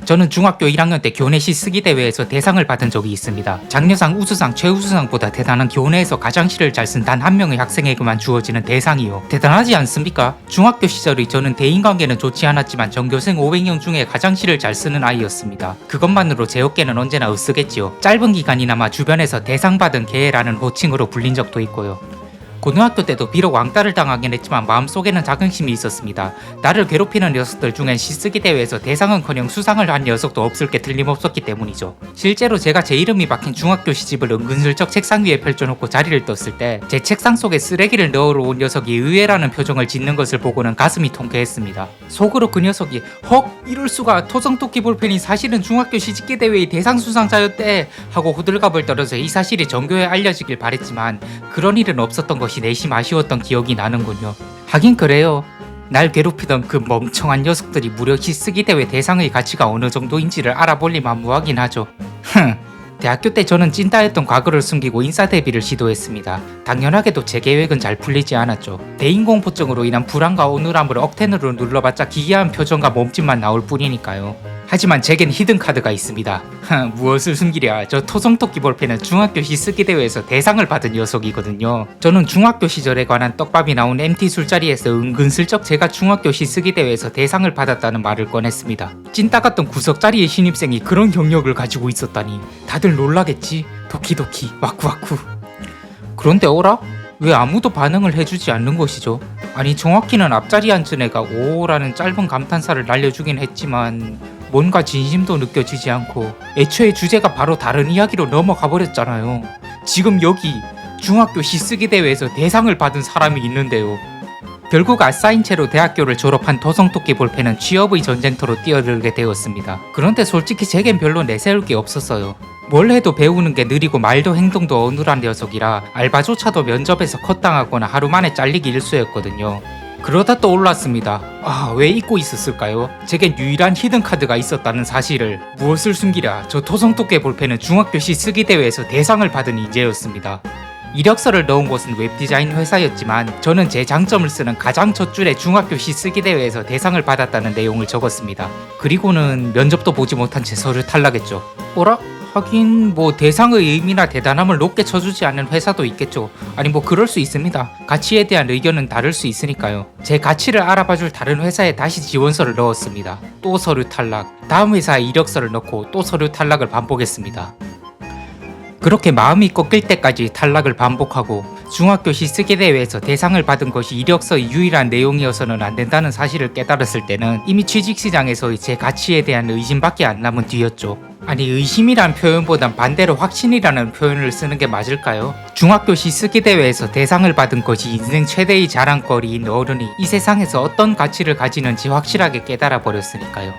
저는 중학교 1학년 때 교내 시쓰기 대회에서 대상을 받은 적이 있습니다. 장려상, 우수상, 최우수상보다 대단한 교내에서 가장 시를 잘 쓴 단 한 명의 학생에게만 주어지는 대상이요. 대단하지 않습니까? 중학교 시절의 저는 대인관계는 좋지 않았지만 전교생 500명 중에 가장 시를 잘 쓰는 아이였습니다. 그것만으로 제 어깨는 언제나 으쓱했지요. 짧은 기간이나마 주변에서 대상받은 개라는 호칭으로 불린 적도 있고요. 고등학교 때도 비록 왕따를 당하긴 했지만 마음속에는 자긍심이 있었습니다. 나를 괴롭히는 녀석들 중엔 시쓰기 대회에서 대상은커녕 수상을 한 녀석도 없을 게 틀림없었기 때문이죠. 실제로 제가 제 이름이 박힌 중학교 시집을 은근슬쩍 책상 위에 펼쳐놓고 자리를 떴을 때 제 책상 속에 쓰레기를 넣으러 온 녀석이 의외라는 표정을 짓는 것을 보고는 가슴이 통쾌했습니다. 속으로 그 녀석이 헉! 이럴 수가, 토성토끼 볼펜이 사실은 중학교 시집기 대회의 대상 수상자였대! 하고 호들갑을 떨어서 이 사실이 전교에 알려지길 바랬지만 그런 일은 없었던 것이 내심 아쉬웠던 기억이 나는군요. 하긴 그래요. 날 괴롭히던 그 멍청한 녀석들이 무려 시쓰기 대회 대상의 가치가 어느 정도인지를 알아볼리 만무하긴 하죠. 대학교 때 저는 찐따였던 과거를 숨기고 인싸 데뷔를 시도했습니다. 당연하게도 제 계획은 잘 풀리지 않았죠. 대인공포증으로 인한 불안과 어눌함을 억텐으로 눌러봤자 기이한 표정과 몸짓만 나올 뿐이니까요. 하지만 제겐 히든카드가 있습니다. 무엇을 숨기랴, 저 토성토끼 볼펜은 중학교 시쓰기 대회에서 대상을 받은 녀석이거든요. 저는 중학교 시절에 관한 떡밥이 나온 MT 술자리에서 은근슬쩍 제가 중학교 시쓰기 대회에서 대상을 받았다는 말을 꺼냈습니다. 찐따 같던 구석자리의 신입생이 그런 경력을 가지고 있었다니 다들 놀라겠지. 도키도키 와쿠와쿠. 그런데 어라? 왜 아무도 반응을 해주지 않는 것이죠? 아니, 정확히는 앞자리에 앉은 애가 오라는 짧은 감탄사를 날려주긴 했지만 뭔가 진심도 느껴지지 않고 애초에 주제가 바로 다른 이야기로 넘어가 버렸잖아요. 지금 여기 중학교 시쓰기 대회에서 대상을 받은 사람이 있는데요. 결국 아싸인 채로 대학교를 졸업한 토성토끼 볼펜은 취업의 전쟁터로 뛰어들게 되었습니다. 그런데 솔직히 제겐 별로 내세울 게 없었어요. 뭘 해도 배우는 게 느리고 말도 행동도 어눌한 녀석이라 알바조차도 면접에서 컷당하거나 하루 만에 잘리기 일쑤였거든요. 그러다 또 올랐습니다. 왜 잊고 있었을까요? 제겐 유일한 히든카드가 있었다는 사실을. 무엇을 숨기랴, 저 토성토끼 볼펜은 중학교 시쓰기 대회에서 대상을 받은 인재였습니다. 이력서를 넣은 곳은 웹디자인 회사였지만 저는 제 장점을 쓰는 가장 첫 줄에 중학교 시쓰기 대회에서 대상을 받았다는 내용을 적었습니다. 그리고는 면접도 보지 못한 채 서류 탈락했죠. 어라? 하긴 대상의 의미나 대단함을 높게 쳐주지 않는 회사도 있겠죠. 아니 그럴 수 있습니다. 가치에 대한 의견은 다를 수 있으니까요. 제 가치를 알아봐줄 다른 회사에 다시 지원서를 넣었습니다. 또 서류 탈락. 다음 회사에 이력서를 넣고 또 서류 탈락을 반복했습니다. 그렇게 마음이 꺾일 때까지 탈락을 반복하고 중학교 시쓰기 대회에서 대상을 받은 것이 이력서의 유일한 내용이어서는 안 된다는 사실을 깨달았을 때는 이미 취직시장에서의 제 가치에 대한 의심밖에 안 남은 뒤였죠. 아니, 의심이란 표현보단 반대로 확신이라는 표현을 쓰는 게 맞을까요? 중학교 시쓰기 대회에서 대상을 받은 것이 인생 최대의 자랑거리인 어른이 이 세상에서 어떤 가치를 가지는지 확실하게 깨달아 버렸으니까요.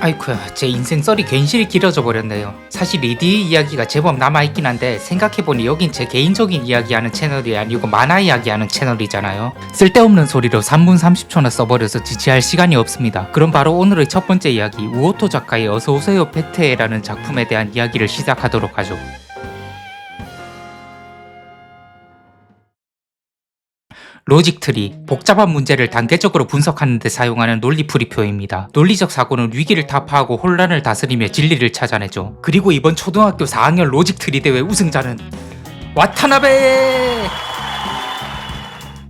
아이쿠야, 제 인생 썰이 괜시리 길어져 버렸네요. 사실 리디의 이야기가 제법 남아있긴 한데 생각해보니 여긴 제 개인적인 이야기하는 채널이 아니고 만화 이야기하는 채널이잖아요. 쓸데없는 소리로 3분 30초나 써버려서 지체할 시간이 없습니다. 그럼 바로 오늘의 첫 번째 이야기, 우오토 작가의 어서오세요 페트에라는 작품에 대한 이야기를 시작하도록 하죠. 로직 트리, 복잡한 문제를 단계적으로 분석하는 데 사용하는 논리풀이표입니다. 논리적 사고는 위기를 타파하고 혼란을 다스리며 진리를 찾아내죠. 그리고 이번 초등학교 4학년 로직 트리 대회 우승자는 와타나베!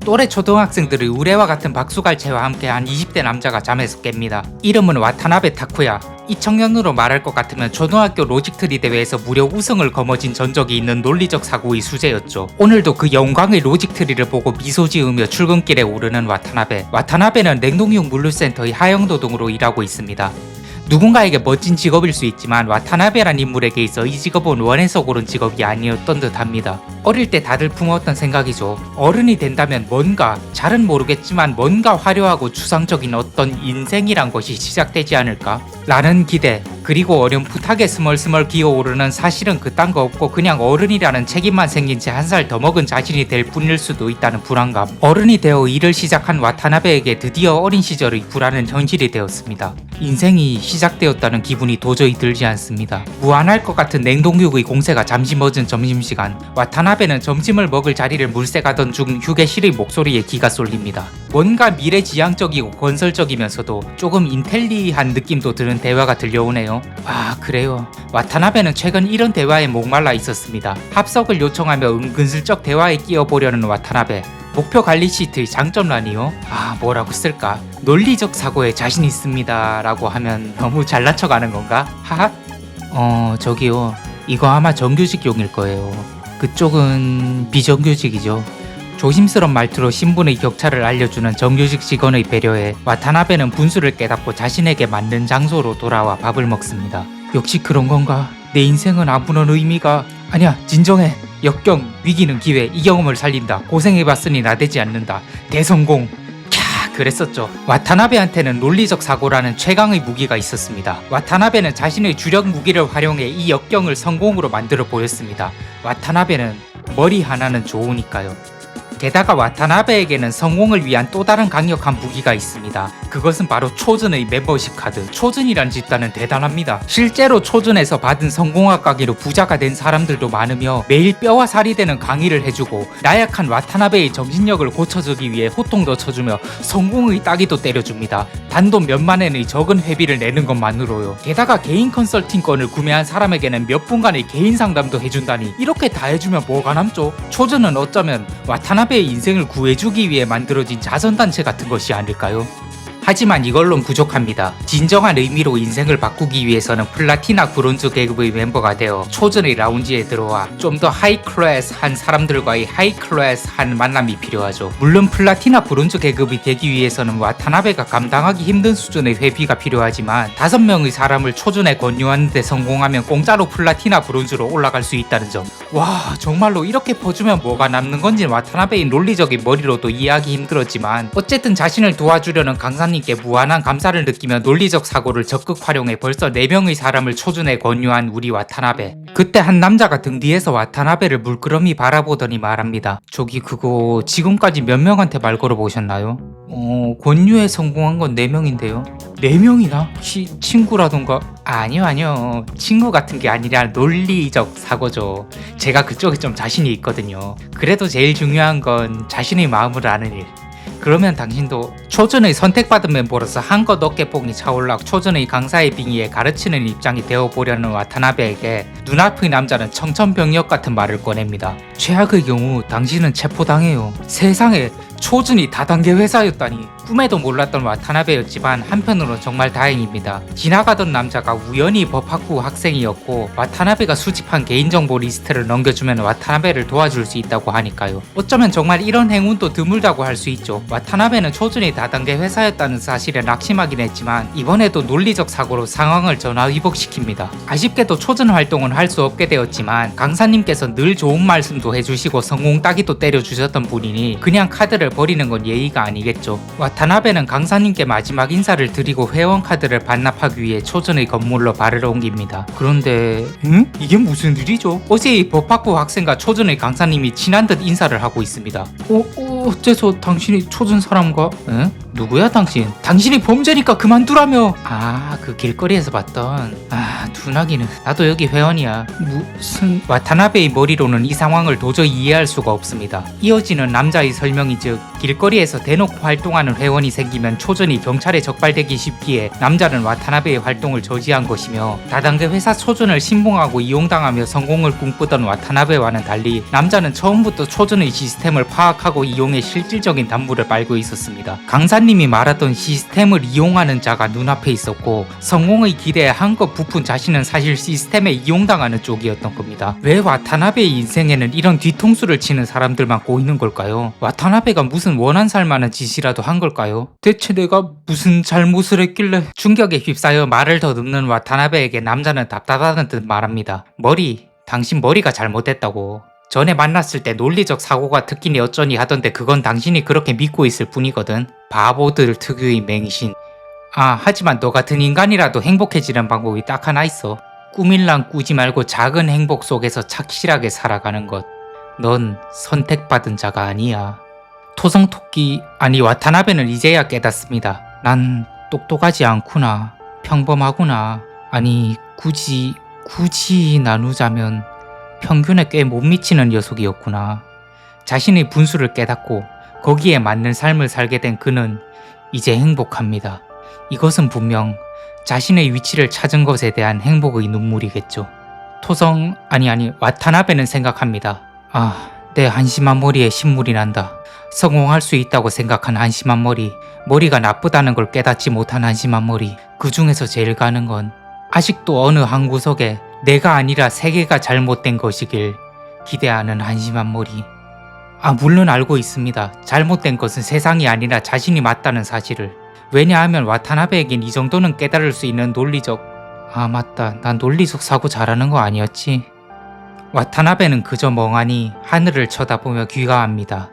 또래 초등학생들의 우레와 같은 박수갈채와 함께한 20대 남자가 잠에서 깹니다. 이름은 와타나베 타쿠야. 이 청년으로 말할 것 같으면 초등학교 로직트리 대회에서 무려 우승을 거머쥔 전적이 있는 논리적 사고의 수재였죠. 오늘도 그 영광의 로직트리를 보고 미소 지으며 출근길에 오르는 와타나베. 와타나베는 냉동육 물류센터의 하영노동으로 일하고 있습니다. 누군가에게 멋진 직업일 수 있지만 와타나베란 인물에게 있어 이 직업은 원해서 고른 직업이 아니었던 듯 합니다. 어릴 때 다들 품었던 생각이죠. 어른이 된다면 뭔가, 잘은 모르겠지만 뭔가 화려하고 추상적인 어떤 인생이란 것이 시작되지 않을까? 라는 기대, 그리고 어렴풋하게 스멀스멀 기어오르는 사실은 그딴 거 없고 그냥 어른이라는 책임만 생긴 채 한 살 더 먹은 자신이 될 뿐일 수도 있다는 불안감. 어른이 되어 일을 시작한 와타나베에게 드디어 어린 시절의 불안은 현실이 되었습니다. 인생이 시작되었다는 기분이 도저히 들지 않습니다. 무한할 것 같은 냉동육의 공세가 잠시 멎은 점심시간, 와타나베는 점심을 먹을 자리를 물색하던 중 휴게실의 목소리에 귀가 쏠립니다. 뭔가 미래지향적이고 건설적이면서도 조금 인텔리한 느낌도 드는 대화가 들려오네요. 아, 그래요. 와타나베는 최근 이런 대화에 목말라 있었습니다. 합석을 요청하며 은근슬쩍 대화에 끼어보려는 와타나베. 목표 관리 시트의 장점란이요? 아, 뭐라고 쓸까? 논리적 사고에 자신 있습니다 라고 하면 너무 잘난 척하는 건가? 하하? 저기요, 이거 아마 정규직용일 거예요. 그쪽은 비정규직이죠. 조심스런 말투로 신분의 격차를 알려주는 정규직 직원의 배려에 와타나베는 분수를 깨닫고 자신에게 맞는 장소로 돌아와 밥을 먹습니다. 역시 그런 건가? 내 인생은 아무런 의미가... 아니야, 진정해. 역경, 위기는 기회, 이 경험을 살린다. 고생해봤으니 나대지 않는다. 대성공. 캬, 그랬었죠. 와타나베한테는 논리적 사고라는 최강의 무기가 있었습니다. 와타나베는 자신의 주력 무기를 활용해 이 역경을 성공으로 만들어 보였습니다. 와타나베는 머리 하나는 좋으니까요. 게다가 와타나베에게는 성공을 위한 또 다른 강력한 무기가 있습니다. 그것은 바로 초즌의 멤버십 카드. 초즌이란 집단은 대단합니다. 실제로 초즌에서 받은 성공학 강의로 부자가 된 사람들도 많으며 매일 뼈와 살이 되는 강의를 해주고 나약한 와타나베의 정신력을 고쳐주기 위해 호통도 쳐주며 성공의 따기도 때려줍니다. 단돈 몇만 엔의 적은 회비를 내는 것만으로요. 게다가 개인 컨설팅권을 구매한 사람에게는 몇 분간의 개인 상담도 해준다니, 이렇게 다 해주면 뭐가 남죠? 초즌은 어쩌면 와타나베의 인생을 구해주기 위해 만들어진 자선단체 같은 것이 아닐까요? 하지만 이걸론 부족합니다. 진정한 의미로 인생을 바꾸기 위해서는 플라티나 브론즈 계급의 멤버가 되어 초전의 라운지에 들어와 좀 더 하이클래스한 사람들과의 하이클래스한 만남이 필요하죠. 물론 플라티나 브론즈 계급이 되기 위해서는 와타나베가 감당하기 힘든 수준의 회비가 필요하지만 5명의 사람을 초전에 권유하는 데 성공하면 공짜로 플라티나 브론즈로 올라갈 수 있다는 점. 와, 정말로 이렇게 퍼주면 뭐가 남는 건지 와타나베의 논리적인 머리로도 이해하기 힘들었지만 어쨌든 자신을 도와주려는 강사님 께 무한한 감사를 느끼며 논리적 사고를 적극 활용해 벌써 4명의 사람을 초준에 권유한 우리 와타나베. 그때 한 남자가 등 뒤에서 와타나베를 물끄러미 바라보더니 말합니다. 저기 그거 지금까지 몇 명한테 말 걸어보셨나요? 권유에 성공한 건 4명인데요. 4명이나? 혹시 친구라던가? 아니요. 친구 같은 게 아니라 논리적 사고죠. 제가 그쪽에 좀 자신이 있거든요. 그래도 제일 중요한 건 자신의 마음을 아는 일. 그러면 당신도 초전의 선택받은 멤버로서 한껏 어깨뽕이 차올라 초전의 강사의 빙의에 가르치는 입장이 되어보려는 와타나베에게 눈앞의 남자는 청천벽력 같은 말을 꺼냅니다. 최악의 경우 당신은 체포당해요. 세상에, 초준이 다단계 회사였다니. 꿈에도 몰랐던 와타나베였지만 한편으로는 정말 다행입니다. 지나가던 남자가 우연히 법학부 학생이었고 와타나베가 수집한 개인정보 리스트를 넘겨주면 와타나베를 도와줄 수 있다고 하니까요. 어쩌면 정말 이런 행운도 드물다고 할 수 있죠. 와타나베는 초준이 다단계 회사였다는 사실에 낙심하긴 했지만 이번에도 논리적 사고로 상황을 전화위복시킵니다. 아쉽게도 초준 활동은 할 수 없게 되었지만 강사님께서 늘 좋은 말씀도 해주시고 성공 따기도 때려주셨던 분이니 그냥 카드를 버리는 건 예의가 아니겠죠. 와타나베는 강사님께 마지막 인사를 드리고 회원 카드를 반납하기 위해 초전의 건물로 발을 옮깁니다. 그런데 이게 무슨 일이죠? 어제 이 법학부 학생과 초전의 강사님이 친한 듯 인사를 하고 있습니다. 어째서 당신이 초전 사람과? 누구야 당신? 당신이 범죄니까 그만두라며. 그 길거리에서 봤던 둔하기는. 나도 여기 회원이야. 무슨... 와타나베의 머리로는 이 상황을 도저히 이해할 수가 없습니다. 이어지는 남자의 설명이 즉 길거리에서 대놓고 활동하는 회원이 생기면 초전이 경찰에 적발되기 쉽기에 남자는 와타나베의 활동을 저지한 것이며 다단계 회사 초전을 신봉하고 이용당하며 성공을 꿈꾸던 와타나베와는 달리 남자는 처음부터 초전의 시스템을 파악하고 이용해 실질적인 단물을 빨고 있었습니다. 강사님이 말하던 시스템을 이용하는 자가 눈앞에 있었고 성공의 기대에 한껏 부푼 자신은 사실 시스템에 이용당하는 쪽이었던 겁니다. 왜 와타나베의 인생에는 이런 뒤통수를 치는 사람들만 꼬이는 걸까요? 와타나베가 무슨 원한 살만한 짓이라도 한 걸까요? 대체 내가 무슨 잘못을 했길래? 충격에 휩싸여 말을 더듬는 와타나베에게 남자는 답답하다는 듯 말합니다. 당신 머리가 잘못됐다고. 전에 만났을 때 논리적 사고가 특기니 어쩌니 하던데 그건 당신이 그렇게 믿고 있을 뿐이거든. 바보들 특유의 맹신. 하지만 너 같은 인간이라도 행복해지는 방법이 딱 하나 있어. 꾸밀랑 꾸지 말고 작은 행복 속에서 착실하게 살아가는 것. 넌 선택받은 자가 아니야. 토성토끼 와타나베는 이제야 깨닫습니다. 난 똑똑하지 않구나. 평범하구나. 아니, 굳이 나누자면 평균에 꽤 못 미치는 녀석이었구나. 자신의 분수를 깨닫고 거기에 맞는 삶을 살게 된 그는 이제 행복합니다. 이것은 분명 자신의 위치를 찾은 것에 대한 행복의 눈물이겠죠. 와타나베는 생각합니다. 내 한심한 머리에 신물이 난다. 성공할 수 있다고 생각한 한심한 머리가 나쁘다는 걸 깨닫지 못한 한심한 머리. 그 중에서 제일 가는 건 아직도 어느 한 구석에 내가 아니라 세계가 잘못된 것이길 기대하는 한심한 머리. 물론 알고 있습니다. 잘못된 것은 세상이 아니라 자신이 맞다는 사실을. 왜냐하면 와타나베에겐 이 정도는 깨달을 수 있는 논리적 맞다. 난 논리적 사고 잘하는 거 아니었지. 와타나베는 그저 멍하니 하늘을 쳐다보며 귀가합니다.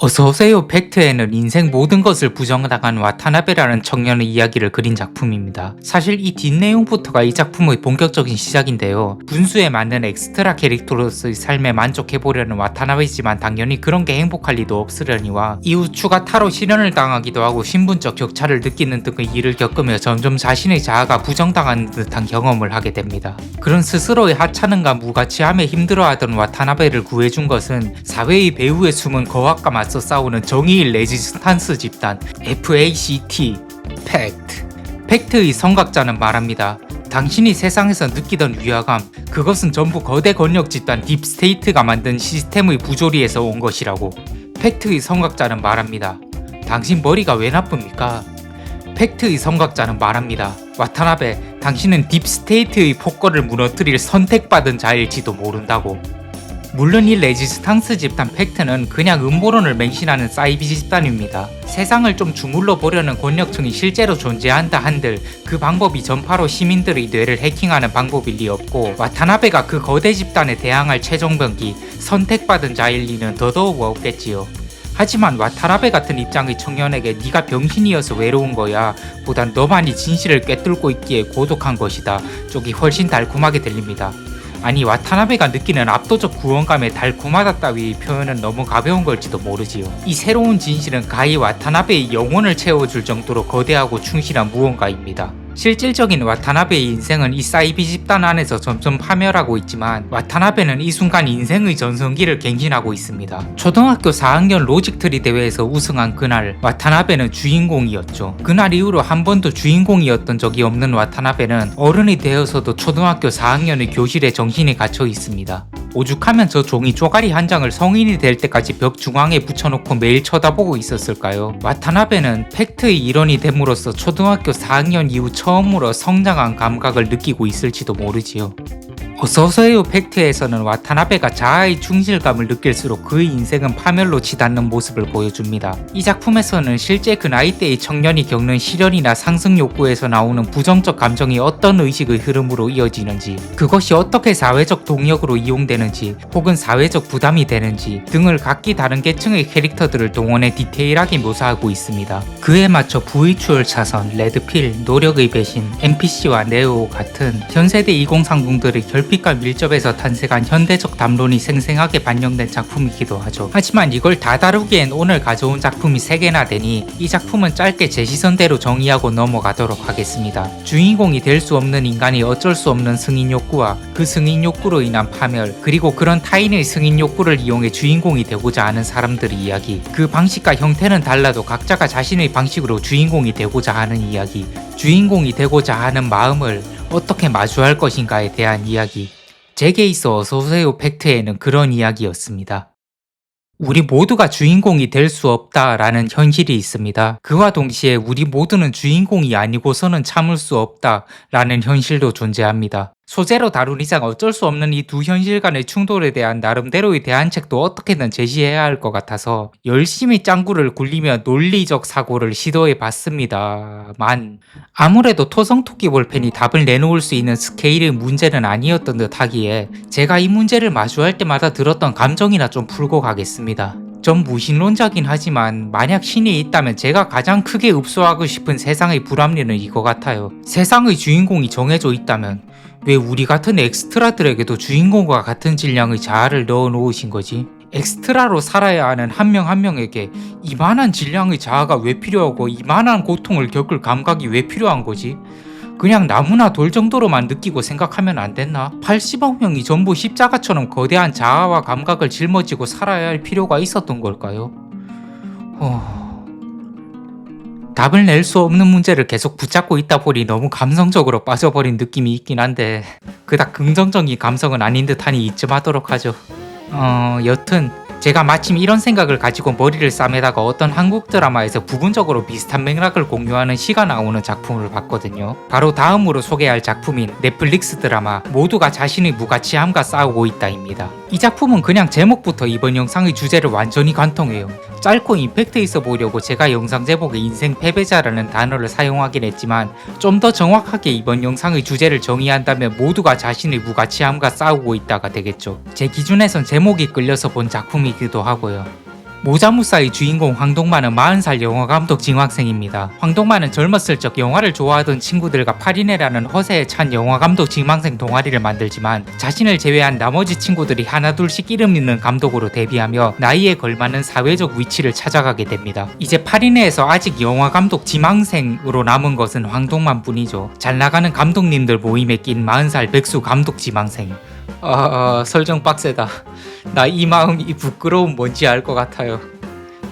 어서오세요 팩트에는 인생 모든 것을 부정당한 와타나베라는 청년의 이야기를 그린 작품입니다. 사실 이 뒷내용부터가 이 작품의 본격적인 시작인데요. 분수에 맞는 엑스트라 캐릭터로서의 삶에 만족해보려는 와타나베지만 당연히 그런 게 행복할 리도 없으려니와 이후 추가 타로 실현을 당하기도 하고 신분적 격차를 느끼는 등의 일을 겪으며 점점 자신의 자아가 부정당하는 듯한 경험을 하게 됩니다. 그런 스스로의 하찮은과 무가치함에 힘들어하던 와타나베를 구해준 것은 사회의 배후에 숨은 거학과 맞서 싸우는 정의의 레지스탄스 집단 FACT 팩트의 선각자는 말합니다. 당신이 세상에서 느끼던 위화감, 그것은 전부 거대 권력 집단 딥스테이트가 만든 시스템의 부조리에서 온 것이라고. 팩트의 선각자는 말합니다. 당신 머리가 왜 나쁩니까? 팩트의 선각자는 말합니다. 와타나베, 당신은 딥스테이트의 폭거를 무너뜨릴 선택받은 자일지도 모른다고. 물론 이 레지스탕스 집단 팩트는 그냥 음모론을 맹신하는 사이비 집단입니다. 세상을 좀 주물러 보려는 권력층이 실제로 존재한다 한들 그 방법이 전파로 시민들의 뇌를 해킹하는 방법일 리 없고, 와타나베가 그 거대 집단에 대항할 최종병기 선택받은 자일 리는 더더욱 없겠지요. 하지만 와타나베 같은 입장의 청년에게 네가 병신이어서 외로운 거야 보단 너만이 진실을 꿰뚫고 있기에 고독한 것이다 쪽이 훨씬 달콤하게 들립니다. 아니, 와타나베가 느끼는 압도적 구원감에 달콤하다 따위 표현은 너무 가벼운 걸지도 모르지요. 이 새로운 진실은 가히 와타나베의 영혼을 채워줄 정도로 거대하고 충실한 무언가입니다. 실질적인 와타나베의 인생은 이 사이비 집단 안에서 점점 파멸하고 있지만 와타나베는 이 순간 인생의 전성기를 갱신하고 있습니다. 초등학교 4학년 로직트리 대회에서 우승한 그날 와타나베는 주인공이었죠. 그날 이후로 한 번도 주인공이었던 적이 없는 와타나베는 어른이 되어서도 초등학교 4학년의 교실에 정신이 갇혀 있습니다. 오죽하면 저 종이 쪼가리 한 장을 성인이 될 때까지 벽 중앙에 붙여놓고 매일 쳐다보고 있었을까요? 와타나베는 팩트의 일원이 됨으로써 초등학교 4학년 이후 처음으로 성장한 감각을 느끼고 있을지도 모르지요. 어서오세요 팩트에서는 와타나베가 자아의 충실감을 느낄수록 그의 인생은 파멸로 치닫는 모습을 보여줍니다. 이 작품에서는 실제 그 나이대의 청년이 겪는 시련이나 상승 욕구에서 나오는 부정적 감정이 어떤 의식의 흐름으로 이어지는지, 그것이 어떻게 사회적 동력으로 이용되는지 혹은 사회적 부담이 되는지 등을 각기 다른 계층의 캐릭터들을 동원해 디테일하게 묘사하고 있습니다. 그에 맞춰 부의추월 차선, 레드필, 노력의 배신, NPC와 네오 같은 현세대 2030들의 결핍과 밀접해서 탄생한 현대적 담론이 생생하게 반영된 작품이기도 하죠. 하지만 이걸 다 다루기엔 오늘 가져온 작품이 3개나 되니 이 작품은 짧게 제 시선대로 정의하고 넘어가도록 하겠습니다. 주인공이 될 수 없는 인간이 어쩔 수 없는 승인 욕구와 그 승인 욕구로 인한 파멸, 그리고 그런 타인의 승인 욕구를 이용해 주인공이 되고자 하는 사람들의 이야기, 그 방식과 형태는 달라도 각자가 자신의 방식으로 주인공이 되고자 하는 이야기, 주인공이 되고자 하는 마음을 어떻게 마주할 것인가에 대한 이야기. 제게 있어 어서오세요 팩트에는 그런 이야기였습니다. 우리 모두가 주인공이 될 수 없다라는 현실이 있습니다. 그와 동시에 우리 모두는 주인공이 아니고서는 참을 수 없다라는 현실도 존재합니다. 소재로 다룬 이상 어쩔 수 없는 이 두 현실 간의 충돌에 대한 나름대로의 대안책도 어떻게든 제시해야 할 것 같아서 열심히 짱구를 굴리며 논리적 사고를 시도해 봤습니다만 아무래도 토성토끼 볼펜이 답을 내놓을 수 있는 스케일의 문제는 아니었던 듯 하기에 제가 이 문제를 마주할 때마다 들었던 감정이나 좀 풀고 가겠습니다. 좀 무신론자긴 하지만 만약 신이 있다면 제가 가장 크게 읍소하고 싶은 세상의 불합리는 이거 같아요. 세상의 주인공이 정해져 있다면 왜 우리 같은 엑스트라들에게도 주인공과 같은 질량의 자아를 넣어 놓으신 거지? 엑스트라로 살아야 하는 한 명 한 명에게 이만한 질량의 자아가 왜 필요하고 이만한 고통을 겪을 감각이 왜 필요한 거지? 그냥 나무나 돌 정도로만 느끼고 생각하면 안 됐나? 80억 명이 전부 십자가처럼 거대한 자아와 감각을 짊어지고 살아야 할 필요가 있었던 걸까요? 답을 낼 수 없는 문제를 계속 붙잡고 있다 보니 너무 감성적으로 빠져버린 느낌이 있긴 한데 그닥 긍정적인 감성은 아닌 듯하니 이쯤 하도록 하죠. 여튼 제가 마침 이런 생각을 가지고 머리를 싸매다가 어떤 한국 드라마에서 부분적으로 비슷한 맥락을 공유하는 시가 나오는 작품을 봤거든요. 바로 다음으로 소개할 작품인 넷플릭스 드라마 모두가 자신의 무가치함과 싸우고 있다입니다. 이 작품은 그냥 제목부터 이번 영상의 주제를 완전히 관통해요. 짧고 임팩트 있어 보이려고 제가 영상 제목에 인생 패배자라는 단어를 사용하긴 했지만 좀 더 정확하게 이번 영상의 주제를 정의한다면 모두가 자신의 무가치함과 싸우고 있다가 되겠죠. 제 기준에선 제목이 끌려서 본 작품이기도 하고요. 모자무사의 주인공 황동만은 40살 영화감독 지망생입니다. 황동만은 젊었을 적 영화를 좋아하던 친구들과 파리네라는 허세에 찬 영화감독 지망생 동아리를 만들지만 자신을 제외한 나머지 친구들이 하나둘씩 이름 있는 감독으로 데뷔하며 나이에 걸맞는 사회적 위치를 찾아가게 됩니다. 이제 파리네에서 아직 영화감독 지망생으로 남은 것은 황동만 뿐이죠. 잘나가는 감독님들 모임에 낀 40살 백수 감독 지망생. 설정 빡세다. 나 이 마음, 이 부끄러움 뭔지 알 것 같아요.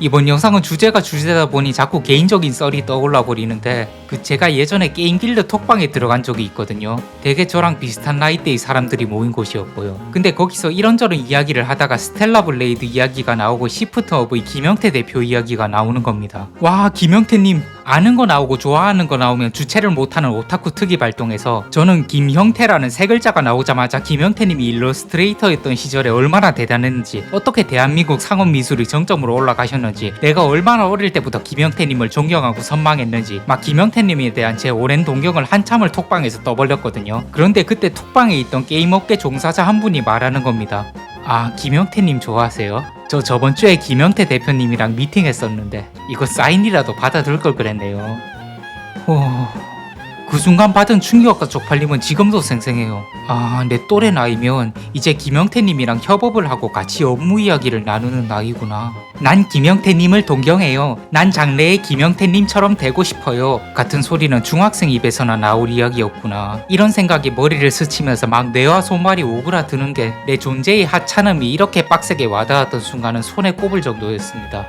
이번 영상은 주제가 주제다 보니 자꾸 개인적인 썰이 떠올라 버리는데 제가 예전에 게임 길드 톡방에 들어간 적이 있거든요. 되게 저랑 비슷한 나이대의 사람들이 모인 곳이었고요. 근데 거기서 이런저런 이야기를 하다가 스텔라 블레이드 이야기가 나오고 시프트업의 김영태 대표 이야기가 나오는 겁니다. 와, 김영태님 아는 거 나오고 좋아하는 거 나오면 주체를 못하는 오타쿠 특이 발동해서 저는 김형태라는 세 글자가 나오자마자 김영태님이 일러스트레이터였던 시절에 얼마나 대단했는지, 어떻게 대한민국 상업 미술의 정점으로 올라가셨는지, 내가 얼마나 어릴 때부터 김영태님을 존경하고 선망했는지 막 김영태님에 대한 제 오랜 동경을 한참을 톡방에서 떠벌렸거든요. 그런데 그때 톡방에 있던 게임업계 종사자 한 분이 말하는 겁니다. 아, 김영태님 좋아하세요? 저 저번 주에 김영태 대표님이랑 미팅했었는데 이거 사인이라도 받아둘 걸 그랬네요. 그 순간 받은 충격과 쪽팔림은 지금도 생생해요. 내 또래 나이면 이제 김영태님이랑 협업을 하고 같이 업무 이야기를 나누는 나이구나. 난 김영태님을 동경해요. 난 장래의 김영태님처럼 되고 싶어요. 같은 소리는 중학생 입에서나 나올 이야기였구나. 이런 생각이 머리를 스치면서 막 뇌와 손발이 오그라드는 게 내 존재의 하찮음이 이렇게 빡세게 와닿았던 순간은 손에 꼽을 정도였습니다.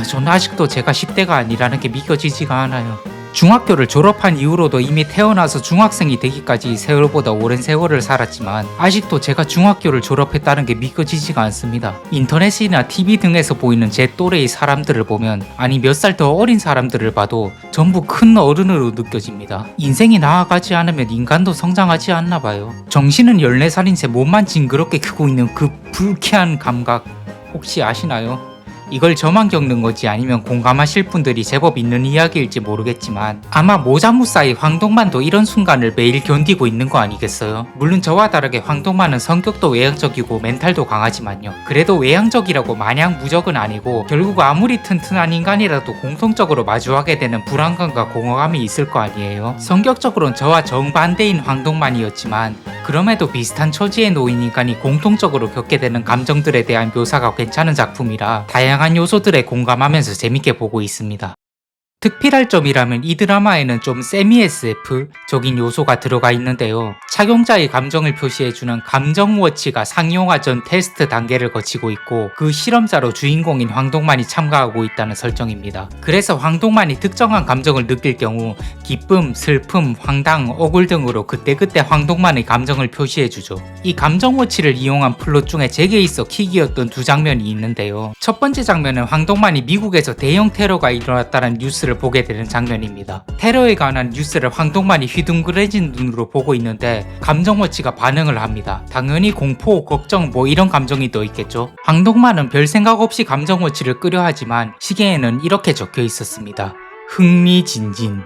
전 아직도 제가 10대가 아니라는 게 믿겨지지가 않아요. 중학교를 졸업한 이후로도 이미 태어나서 중학생이 되기까지 세월보다 오랜 세월을 살았지만 아직도 제가 중학교를 졸업했다는 게 믿겨지지가 않습니다. 인터넷이나 TV 등에서 보이는 제 또래의 사람들을 보면, 아니 몇 살 더 어린 사람들을 봐도 전부 큰 어른으로 느껴집니다. 인생이 나아가지 않으면 인간도 성장하지 않나 봐요. 정신은 14살인 새 몸만 징그럽게 크고 있는 그 불쾌한 감각 혹시 아시나요? 이걸 저만 겪는 건지 아니면 공감하실 분들이 제법 있는 이야기일지 모르겠지만 아마 모자무사의 황동만도 이런 순간을 매일 견디고 있는 거 아니겠어요? 물론 저와 다르게 황동만은 성격도 외향적이고 멘탈도 강하지만요. 그래도 외향적이라고 마냥 무적은 아니고 결국 아무리 튼튼한 인간이라도 공통적으로 마주하게 되는 불안감과 공허감이 있을 거 아니에요. 성격적으로는 저와 정반대인 황동만이었지만 그럼에도 비슷한 처지에 놓인 인간이 공통적으로 겪게 되는 감정들에 대한 묘사가 괜찮은 작품이라 다양한 요소들에 공감하면서 재밌게 보고 있습니다. 특필할 점이라면 이 드라마에는 좀 세미 SF적인 요소가 들어가 있는데요. 착용자의 감정을 표시해주는 감정워치가 상용화 전 테스트 단계를 거치고 있고 그 실험자로 주인공인 황동만이 참가하고 있다는 설정입니다. 그래서 황동만이 특정한 감정을 느낄 경우 기쁨, 슬픔, 황당, 억울 등으로 그때그때 황동만의 감정을 표시해주죠. 이 감정워치를 이용한 플롯 중에 제게 있어 킥이었던 두 장면이 있는데요. 첫 번째 장면은 황동만이 미국에서 대형 테러가 일어났다는 뉴스를 보게 되는 장면입니다. 테러에 관한 뉴스를 황동만이 휘둥그레진 눈으로 보고 있는데 감정워치가 반응을 합니다. 당연히 공포, 걱정 이런 감정이 더 있겠죠. 황동만은 별 생각 없이 감정워치를 끄려 하지만 시계에는 이렇게 적혀 있었습니다. 흥미진진.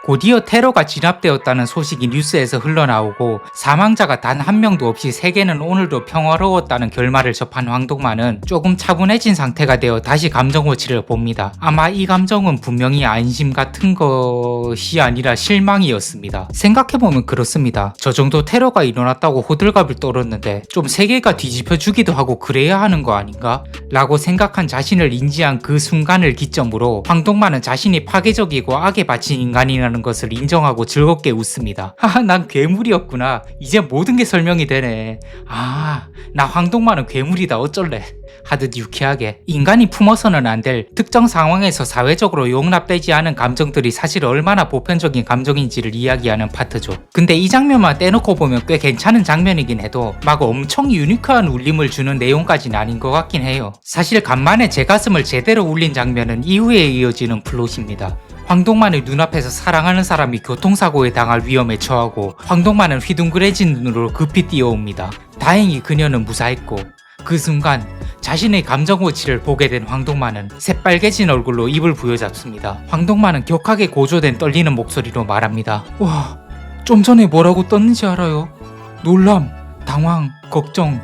곧이어 테러가 진압되었다는 소식이 뉴스에서 흘러나오고 사망자가 단 한 명도 없이 세계는 오늘도 평화로웠다는 결말을 접한 황동만은 조금 차분해진 상태가 되어 다시 감정워치를 봅니다. 아마 이 감정은 분명히 안심 같은 것이 아니라 실망이었습니다. 생각해보면 그렇습니다. 저 정도 테러가 일어났다고 호들갑을 떨었는데 좀 세계가 뒤집혀주기도 하고 그래야 하는 거 아닌가? 라고 생각한 자신을 인지한 그 순간을 기점으로 황동만은 자신이 파괴적이고 악에 바친 인간이라는 것을 인정하고 즐겁게 웃습니다. 하하, 난 괴물이었구나. 이제 모든 게 설명이 되네. 아, 나 황동만은 괴물이다 어쩔래. 하듯 유쾌하게 인간이 품어서는 안 될 특정 상황에서 사회적으로 용납되지 않은 감정들이 사실 얼마나 보편적인 감정인지를 이야기하는 파트죠. 근데 이 장면만 떼놓고 보면 꽤 괜찮은 장면이긴 해도 막 엄청 유니크한 울림을 주는 내용까지는 아닌 것 같긴 해요. 사실 간만에 제 가슴을 제대로 울린 장면은 이후에 이어지는 플롯입니다. 황동만의 눈앞에서 사랑하는 사람이 교통사고에 당할 위험에 처하고 황동만은 휘둥그레진 눈으로 급히 뛰어옵니다. 다행히 그녀는 무사했고 그 순간 자신의 감정워치를 보게 된 황동만은 새빨개진 얼굴로 입을 부여잡습니다. 황동만은 격하게 고조된 떨리는 목소리로 말합니다. 와, 좀 전에 뭐라고 떴는지 알아요? 놀람, 당황, 걱정,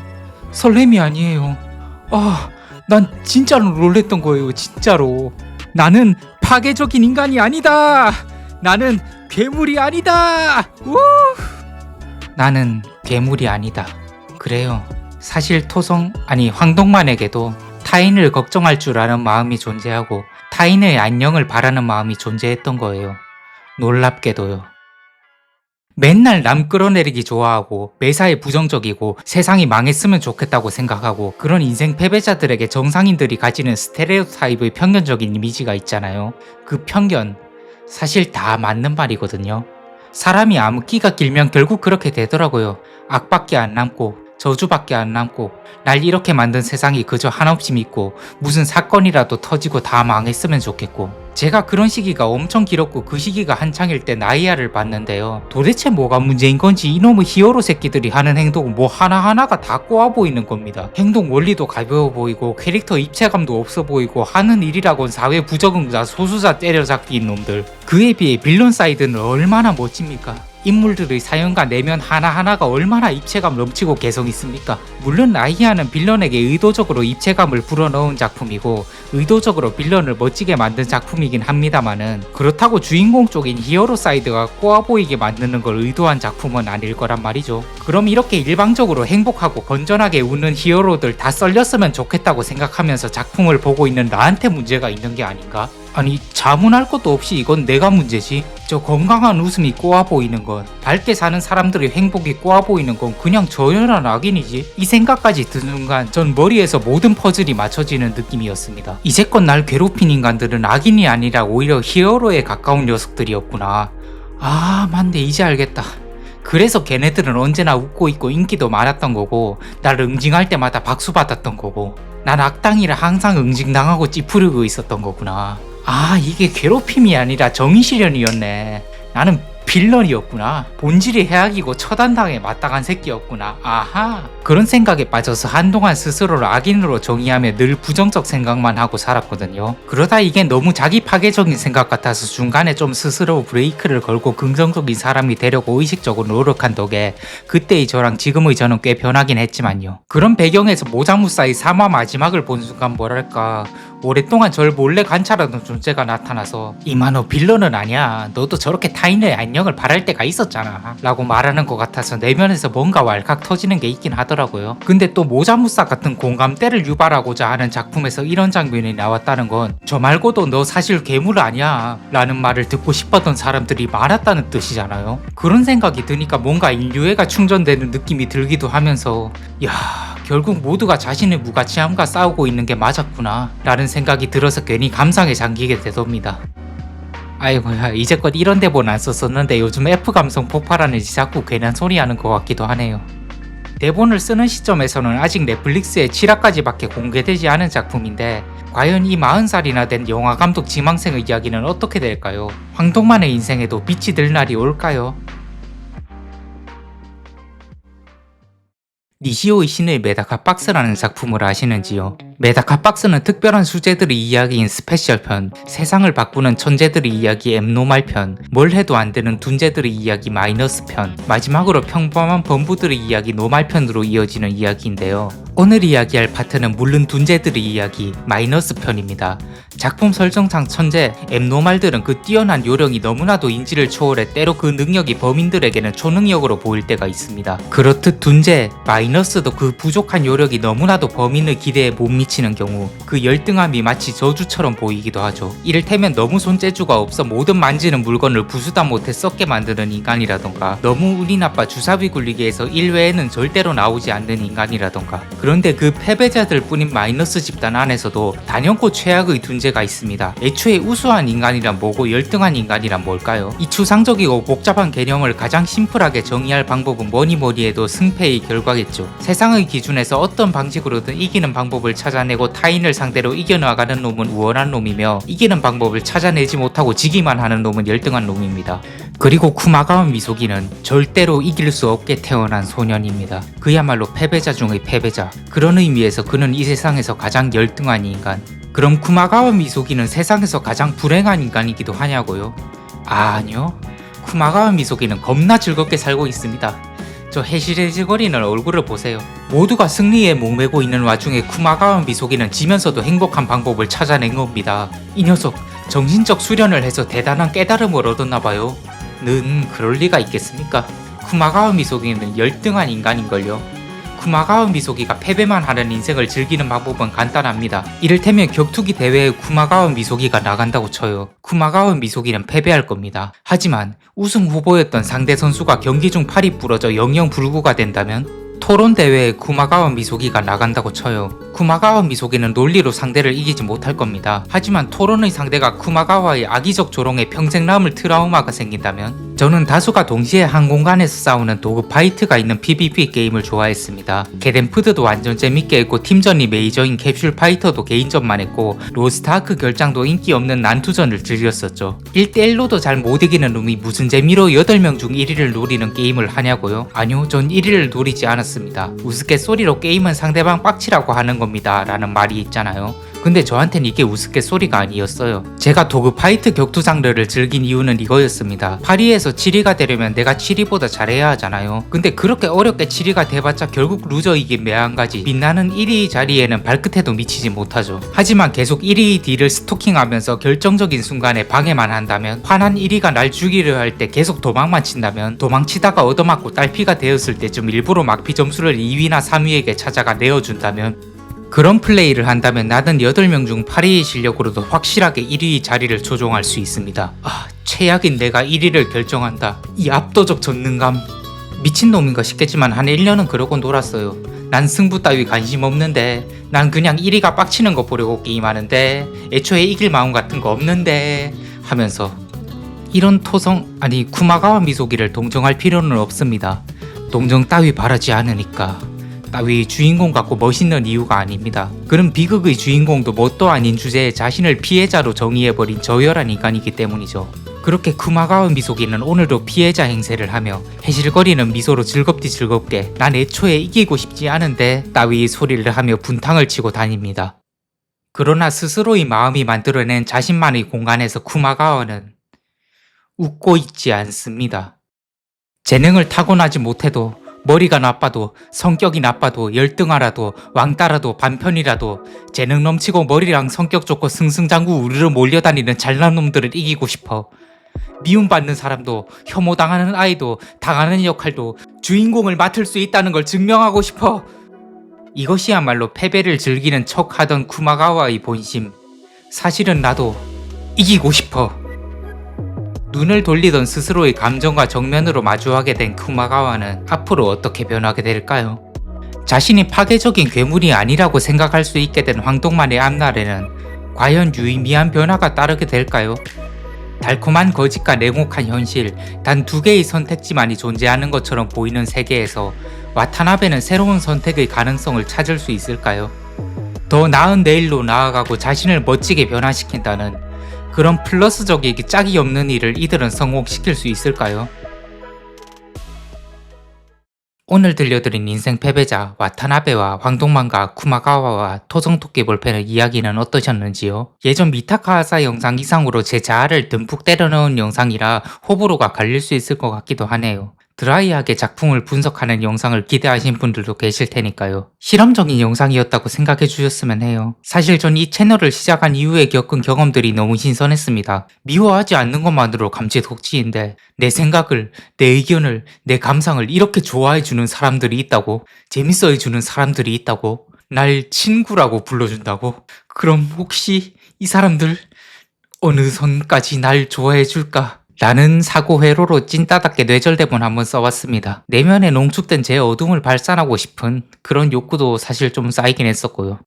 설렘이 아니에요. 아, 난 진짜로 놀랬던 거예요. 진짜로. 나는 파괴적인 인간이 아니다. 나는 괴물이 아니다. 우! 나는 괴물이 아니다. 그래요. 사실 황동만에게도 타인을 걱정할 줄 아는 마음이 존재하고 타인의 안녕을 바라는 마음이 존재했던 거예요. 놀랍게도요. 맨날 남 끌어내리기 좋아하고 매사에 부정적이고 세상이 망했으면 좋겠다고 생각하고 그런 인생 패배자들에게 정상인들이 가지는 스테레오타입의 편견적인 이미지가 있잖아요. 그 편견 사실 다 맞는 말이거든요. 사람이 암흑기가 길면 결국 그렇게 되더라고요. 악밖에 안 남고 저주밖에 안 남고 날 이렇게 만든 세상이 그저 한없이 믿고 무슨 사건이라도 터지고 다 망했으면 좋겠고 제가 그런 시기가 엄청 길었고 그 시기가 한창일 때 나이아를 봤는데요. 도대체 뭐가 문제인 건지 이놈의 히어로 새끼들이 하는 행동은 뭐 하나하나가 다 꼬아 보이는 겁니다. 행동 원리도 가벼워 보이고 캐릭터 입체감도 없어 보이고 하는 일이라곤 사회 부적응자 소수자 때려잡기인 놈들. 그에 비해 빌런 사이드는 얼마나 멋집니까? 인물들의 사연과 내면 하나하나가 얼마나 입체감 넘치고 개성 있습니까? 물론 나이아는 빌런에게 의도적으로 입체감을 불어넣은 작품이고 의도적으로 빌런을 멋지게 만든 작품이긴 합니다만은 그렇다고 주인공 쪽인 히어로 사이드가 꼬아 보이게 만드는 걸 의도한 작품은 아닐 거란 말이죠. 그럼 이렇게 일방적으로 행복하고 건전하게 웃는 히어로들 다 썰렸으면 좋겠다고 생각하면서 작품을 보고 있는 나한테 문제가 있는 게 아닌가? 아니 자문할 것도 없이 이건 내가 문제지. 저 건강한 웃음이 꼬아 보이는 건 밝게 사는 사람들의 행복이 꼬아 보이는 건 그냥 저열한 악인이지. 이 생각까지 드는 순간 전 머리에서 모든 퍼즐이 맞춰지는 느낌이었습니다. 이제껏 날 괴롭힌 인간들은 악인이 아니라 오히려 히어로에 가까운 녀석들이었구나. 아 맞네 이제 알겠다. 그래서 걔네들은 언제나 웃고 있고 인기도 많았던 거고 날 응징할 때마다 박수 받았던 거고 난 악당이라 항상 응징당하고 찌푸리고 있었던 거구나. 아 이게 괴롭힘이 아니라 정의실현이었네. 나는 빌런이었구나. 본질이 해악이고 처단당에 마땅한 새끼였구나. 아하. 그런 생각에 빠져서 한동안 스스로를 악인으로 정의하며 늘 부정적 생각만 하고 살았거든요. 그러다 이게 너무 자기 파괴적인 생각 같아서 중간에 좀 스스로 브레이크를 걸고 긍정적인 사람이 되려고 의식적으로 노력한 덕에 그때의 저랑 지금의 저는 꽤 변하긴 했지만요. 그런 배경에서 모자무사의 3화 마지막을 본 순간 뭐랄까 오랫동안 절 몰래 관찰하던 존재가 나타나서 이마 너 빌런은 아니야. 너도 저렇게 타인의 안녕을 바랄 때가 있었잖아 라고 말하는 것 같아서 내면에서 뭔가 왈칵 터지는 게 있긴 하더라고요. 근데 또 모자무사 같은 공감대를 유발하고자 하는 작품에서 이런 장면이 나왔다는 건 저 말고도 너 사실 괴물 아니야 라는 말을 듣고 싶었던 사람들이 많았다는 뜻이잖아요. 그런 생각이 드니까 뭔가 인류애가 충전되는 느낌이 들기도 하면서 야 결국 모두가 자신의 무가치함과 싸우고 있는 게 맞았구나 라는 생각이 들어서 괜히 감상에 잠기게 되답니다. 아이고야 이제껏 이런 대본 안 썼었는데 요즘 F감성 폭발하는지 자꾸 괜한 소리 하는 것 같기도 하네요. 대본을 쓰는 시점에서는 아직 넷플릭스에 7화까지밖에 공개되지 않은 작품인데 과연 이 40살이나 된 영화감독 지망생의 이야기는 어떻게 될까요? 황동만의 인생에도 빛이 들 날이 올까요? 니시오의 신의 메다카 박스라는 작품을 아시는지요? 메다카 박스는 특별한 수제들의 이야기인 스페셜편, 세상을 바꾸는 천재들의 이야기 앱노말편, 뭘 해도 안 되는 둔재들의 이야기 마이너스편, 마지막으로 평범한 범부들의 이야기 노말편으로 이어지는 이야기인데요. 오늘 이야기할 파트는 물론 둔재들의 이야기 마이너스편입니다. 작품 설정상 천재, 앱노말들은 그 뛰어난 요령이 너무나도 인지를 초월해 때로 그 능력이 범인들에게는 초능력으로 보일 때가 있습니다. 그렇듯 둔재, 마이너스도 그 부족한 요력이 너무나도 범인의 기대에 못 미치는 경우 그 열등함이 마치 저주처럼 보이기도 하죠. 이를테면 너무 손재주가 없어 모든 만지는 물건을 부수다 못해 썩게 만드는 인간이라던가, 너무 운이 나빠 주사위 굴리기 해서 일 외에는 절대로 나오지 않는 인간이라던가. 그런데 그 패배자들 뿐인 마이너스 집단 안에서도 단연코 최악의 둔재가 있습니다. 애초에 우수한 인간이란 뭐고 열등한 인간이란 뭘까요? 이 추상적이고 복잡한 개념을 가장 심플하게 정의할 방법은 뭐니 해도 승패의 결과겠죠. 세상의 기준에서 어떤 방식으로든 이기는 방법을 찾아내고 타인을 상대로 이겨나가는 놈은 우월한 놈이며, 이기는 방법을 찾아내지 못하고 지기만 하는 놈은 열등한 놈입니다. 그리고 쿠마가와 미소기는 절대로 이길 수 없게 태어난 소년입니다. 그야말로 패배자 중의 패배자. 그런 의미에서 그는 이 세상에서 가장 열등한 인간. 그럼 쿠마가와 미소기는 세상에서 가장 불행한 인간이기도 하냐고요? 아니요. 쿠마가와 미소기는 겁나 즐겁게 살고 있습니다. 저 해시레지거리는 얼굴을 보세요. 모두가 승리에 목매고 있는 와중에 쿠마가와 미소기는 지면서도 행복한 방법을 찾아낸 겁니다. 이 녀석 정신적 수련을 해서 대단한 깨달음을 얻었나봐요. 는 그럴 리가 있겠습니까? 쿠마가와 미소기는 열등한 인간인걸요. 쿠마가와 미소기가 패배만 하는 인생을 즐기는 방법은 간단합니다. 이를테면 격투기 대회에 쿠마가와 미소기가 나간다고 쳐요. 쿠마가와 미소기는 패배할 겁니다. 하지만 우승 후보였던 상대 선수가 경기 중 팔이 부러져 영영불구가 된다면, 토론 대회에 쿠마가와 미소기가 나간다고 쳐요. 쿠마가와 미소기는 논리로 상대를 이기지 못할 겁니다. 하지만 토론의 상대가 쿠마가와의 악의적 조롱에 평생 남을 트라우마가 생긴다면, 저는 다수가 동시에 한 공간에서 싸우는 도그 파이트가 있는 PVP 게임을 좋아했습니다. 게덴푸드도 완전 재밌게 했고, 팀전이 메이저인 캡슐 파이터도 개인전만 했고, 로스트아크 결장도 인기 없는 난투전을 즐겼었죠. 1대1로도 잘 못 이기는 놈이 무슨 재미로 8명 중 1위를 노리는 게임을 하냐고요? 아니요, 전 1위를 노리지 않았습니다. 우스갯소리로 게임은 상대방 빡치라고 하는 겁니다 라는 말이 있잖아요. 근데 저한텐 이게 우스갯소리가 아니었어요. 제가 도그 파이트 격투 장르를 즐긴 이유는 이거였습니다. 8위에서 7위가 되려면 내가 7위보다 잘해야 하잖아요. 근데 그렇게 어렵게 7위가 돼봤자 결국 루저이긴 매한가지, 빛나는 1위 자리에는 발끝에도 미치지 못하죠. 하지만 계속 1위 뒤를 스토킹하면서 결정적인 순간에 방해만 한다면, 화난 1위가 날 죽이려 할 때 계속 도망만 친다면, 도망치다가 얻어맞고 딸피가 되었을 때쯤 일부러 막피 점수를 2위나 3위에게 찾아가 내어준다면, 그런 플레이를 한다면 나는 8명 중 8위의 실력으로도 확실하게 1위 자리를 조종할 수 있습니다. 최악인 내가 1위를 결정한다. 이 압도적 전능감. 미친놈인가 싶겠지만 한 1년은 그러고 놀았어요. 난 승부 따위 관심 없는데, 난 그냥 1위가 빡치는 거 보려고 게임하는데, 애초에 이길 마음 같은 거 없는데 하면서. 이런 쿠마가와 미소기를 동정할 필요는 없습니다. 동정 따위 바라지 않으니까. 따위 주인공 같고 멋있는 이유가 아닙니다. 그런 비극의 주인공도 뭣도 아닌 주제에 자신을 피해자로 정의해버린 저열한 인간이기 때문이죠. 그렇게 쿠마가와 미소기는 오늘도 피해자 행세를 하며 해실거리는 미소로 즐겁게 난 애초에 이기고 싶지 않은데 따위 소리를 하며 분탕을 치고 다닙니다. 그러나 스스로의 마음이 만들어낸 자신만의 공간에서 쿠마가와는 웃고 있지 않습니다. 재능을 타고나지 못해도, 머리가 나빠도, 성격이 나빠도, 열등하라도, 왕따라도, 반편이라도 재능 넘치고 머리랑 성격 좋고 승승장구 우르르 몰려다니는 잘난 놈들을 이기고 싶어. 미움받는 사람도, 혐오당하는 아이도, 당하는 역할도 주인공을 맡을 수 있다는 걸 증명하고 싶어. 이것이야말로 패배를 즐기는 척 하던 쿠마가와의 본심. 사실은 나도 이기고 싶어. 눈을 돌리던 스스로의 감정과 정면으로 마주하게 된 쿠마가와는 앞으로 어떻게 변하게 될까요? 자신이 파괴적인 괴물이 아니라고 생각할 수 있게 된 황동만의 앞날에는 과연 유의미한 변화가 따르게 될까요? 달콤한 거짓과 냉혹한 현실, 단 2개의 선택지만이 존재하는 것처럼 보이는 세계에서 와타나베는 새로운 선택의 가능성을 찾을 수 있을까요? 더 나은 내일로 나아가고 자신을 멋지게 변화시킨다는 그런 플러스적이기 짝이 없는 일을 이들은 성공시킬 수 있을까요? 오늘 들려드린 인생 패배자 와타나베와 황동만과 쿠마가와와 토성토끼 볼펜의 이야기는 어떠셨는지요? 예전 미타카하사 영상 이상으로 제 자아를 듬뿍 때려 넣은 영상이라 호불호가 갈릴 수 있을 것 같기도 하네요. 드라이하게 작품을 분석하는 영상을 기대하신 분들도 계실 테니까요. 실험적인 영상이었다고 생각해 주셨으면 해요. 사실 전 이 채널을 시작한 이후에 겪은 경험들이 너무 신선했습니다. 미워하지 않는 것만으로 감지독지인데 내 생각을, 내 의견을, 내 감상을 이렇게 좋아해 주는 사람들이 있다고? 재밌어 해주는 사람들이 있다고? 날 친구라고 불러준다고? 그럼 혹시 이 사람들 어느 선까지 날 좋아해 줄까? 라는 사고 회로로 찐따답게 뇌절대본 한번 써봤습니다. 내면에 농축된 제 어둠을 발산하고 싶은 그런 욕구도 사실 좀 쌓이긴 했었고요.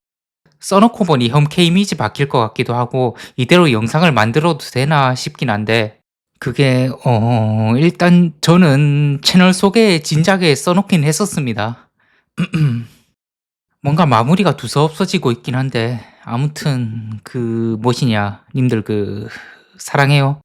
써놓고 보니 혐케 이미지 바뀔 것 같기도 하고 이대로 영상을 만들어도 되나 싶긴 한데 그게 일단 저는 채널 소개에 진작에 써놓긴 했었습니다. 뭔가 마무리가 두서없어지고 있긴 한데 아무튼 그 뭐시냐 님들 사랑해요.